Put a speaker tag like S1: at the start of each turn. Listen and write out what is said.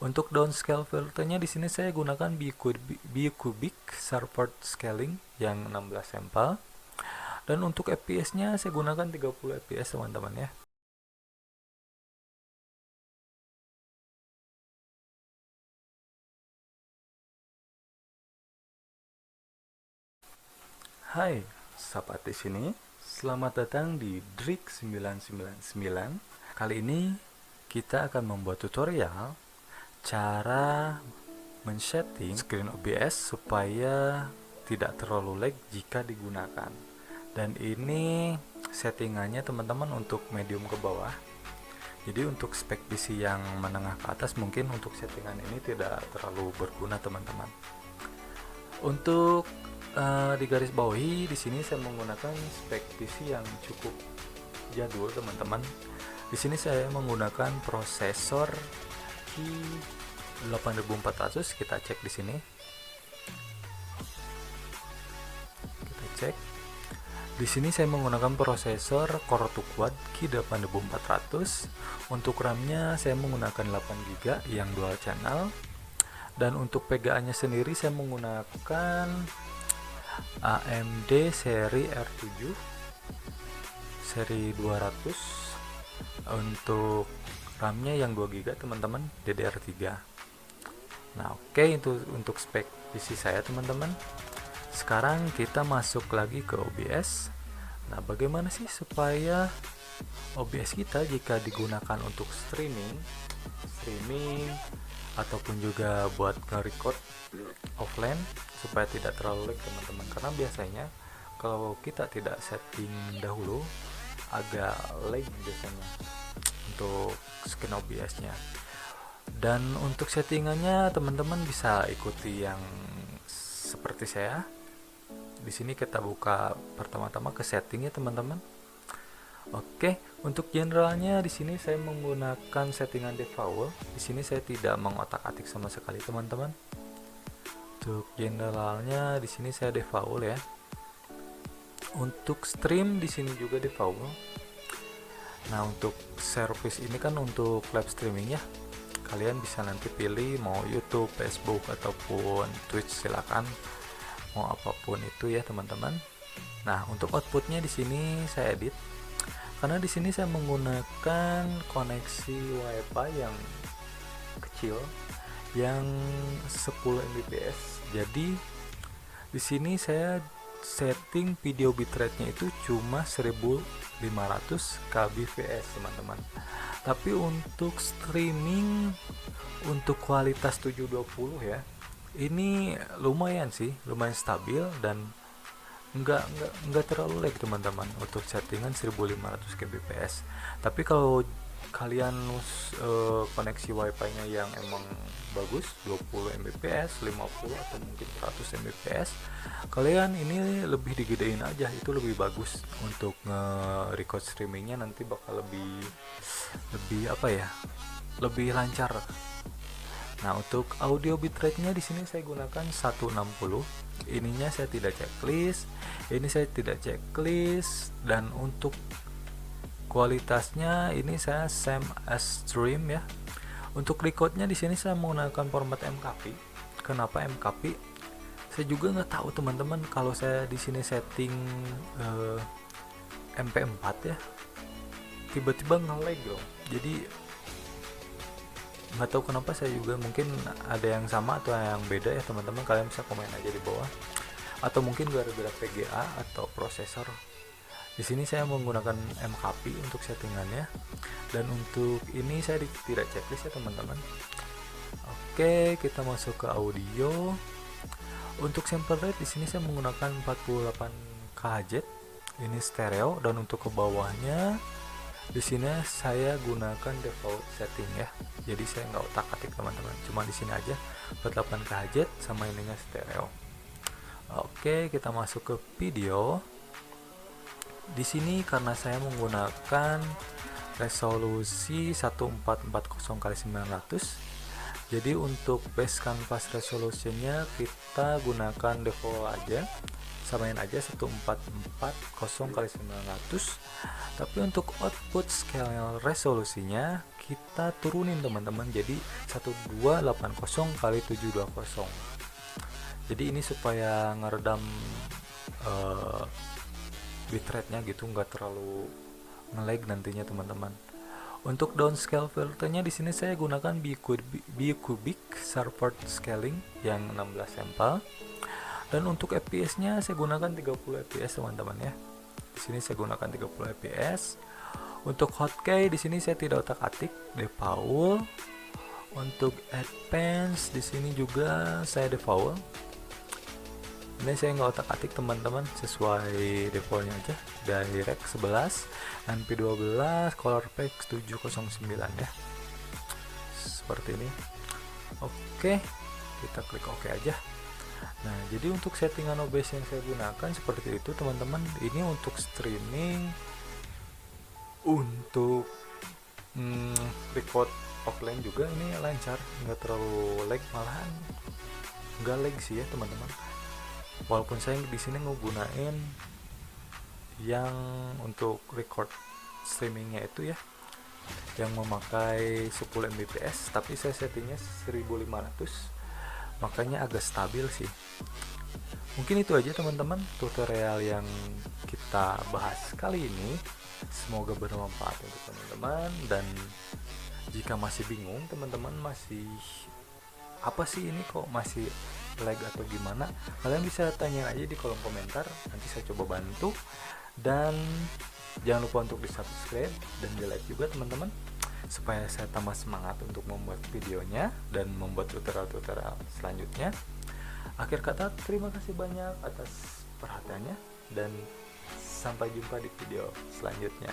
S1: Untuk downscale filternya di sini saya gunakan Bicubic Sharport Scaling yang 16 sampel. Dan untuk FPS-nya saya gunakan 30 fps teman-teman ya. Hai, Sapat di sini. Selamat datang di Drik 999. Kali ini kita akan membuat tutorial cara men-setting screen OBS supaya tidak terlalu lag jika digunakan. Dan ini settingannya teman-teman untuk medium ke bawah. Jadi untuk spek PC yang menengah ke atas mungkin untuk settingan ini tidak terlalu berguna teman-teman. Untuk di garis bawahi di sini saya menggunakan spek PC yang cukup jadul teman-teman. Di sini saya menggunakan prosesor Ki8400. Kita cek di sini. Kita cek. Di sini saya menggunakan prosesor Core 2 Quad Ki8400. Untuk RAM-nya saya menggunakan 8GB yang dual channel. Dan untuk VGA-nya sendiri saya menggunakan AMD seri R7 seri 200. Untuk RAM-nya yang 2GB teman-teman, DDR3. Nah, oke, itu untuk spek PC saya teman-teman. Sekarang kita masuk lagi ke OBS. Nah, bagaimana sih supaya OBS kita jika digunakan untuk streaming ataupun juga buat nge-record offline supaya tidak terlalu lag teman-teman, karena biasanya kalau kita tidak setting dahulu agak lag biasanya untuk skin OBS nya. Dan untuk settingannya teman-teman bisa ikuti yang seperti saya. Di sini kita buka pertama-tama ke settingnya teman-teman. Oke, untuk generalnya di sini saya menggunakan settingan default. Di sini saya tidak mengotak-atik sama sekali teman-teman. Untuk generalnya di sini saya default ya. Untuk stream di sini juga default. Nah, untuk service ini kan untuk live streaming ya. Kalian bisa nanti pilih mau YouTube, Facebook ataupun Twitch, silakan. Mau apapun itu ya teman-teman. Nah, untuk outputnya di sini saya edit. Karena di sini saya menggunakan koneksi WiFi yang kecil yang 10 Mbps. Jadi di sini saya setting video bitrate-nya itu cuma 1500 kbps teman-teman. Tapi untuk streaming untuk kualitas 720 ya, ini lumayan sih, lumayan stabil dan enggak terlalu lag teman-teman untuk settingan 1500 kbps. Tapi kalau kalian koneksi wifi nya yang emang bagus 20 mbps 50 atau mungkin 100 mbps, kalian ini lebih digedein aja, itu lebih bagus untuk nge-record streamingnya, nanti bakal lebih apa ya, lebih lancar. Nah, untuk audio bitrate-nya di sini saya gunakan 160. Ininya saya tidak checklist, ini saya tidak checklist, dan untuk kualitasnya ini saya same as stream ya. Untuk recordnya di sini saya menggunakan format MKV. Kenapa MKV? Saya juga nggak tahu teman-teman, kalau saya di sini setting MP4 ya, tiba-tiba nge-lag loh. Jadi nggak tahu kenapa, saya juga mungkin ada yang sama atau yang beda ya teman-teman, kalian bisa komen aja di bawah, atau mungkin gara-gara VGA atau prosesor. Di sini saya menggunakan MKV untuk settingannya, dan untuk ini saya tidak checklist ya teman-teman. Oke, kita masuk ke audio. Untuk sample rate di sini saya menggunakan 48 kHz, ini stereo, dan untuk ke bawahnya di sini saya gunakan default setting ya. Jadi saya nggak otak-atik teman-teman, cuma di sini aja 48 kHz sama ininya stereo. Oke, kita masuk ke video. Di sini karena saya menggunakan resolusi 1440x900, jadi untuk base canvas resolutionnya kita gunakan default aja, samain aja 1440x900. Tapi untuk output scale resolusinya kita turunin teman-teman, jadi 1280 kali 720. Jadi ini supaya ngeredam bitrate-nya gitu, nggak terlalu nge-lag nantinya teman-teman. Untuk downscale filternya di sini saya gunakan Bicubic Support Scaling yang 16 sampel. Dan untuk FPS-nya saya gunakan 30 fps teman-teman ya. Di sini saya gunakan 30 fps. Untuk hotkey di sini saya tidak otak-atik, default. Untuk advance di sini juga saya default. Ini saya nggak otak-atik teman-teman, sesuai defaultnya aja. Direct 11, NP12, color pack 709 ya. Seperti ini. Oke, kita klik OK aja. Nah, jadi untuk settingan OBS yang saya gunakan seperti itu teman-teman. Ini untuk streaming, untuk record offline juga ini lancar, nggak terlalu lag, malahan nggak lag sih ya teman-teman. Walaupun saya di sini ngegunain yang untuk record streamingnya itu ya, yang memakai 10 Mbps, tapi saya settingnya 1500, makanya agak stabil sih. Mungkin itu aja teman-teman tutorial yang kita bahas kali ini. Semoga bermanfaat untuk teman-teman, dan jika masih bingung teman-teman, masih apa sih ini kok masih lag atau gimana, kalian bisa tanya aja di kolom komentar, nanti saya coba bantu. Dan jangan lupa untuk di subscribe dan di like juga teman-teman, supaya saya tambah semangat untuk membuat videonya dan membuat tutorial-tutorial selanjutnya. Akhir kata, terima kasih banyak atas perhatiannya, dan sampai jumpa di video selanjutnya.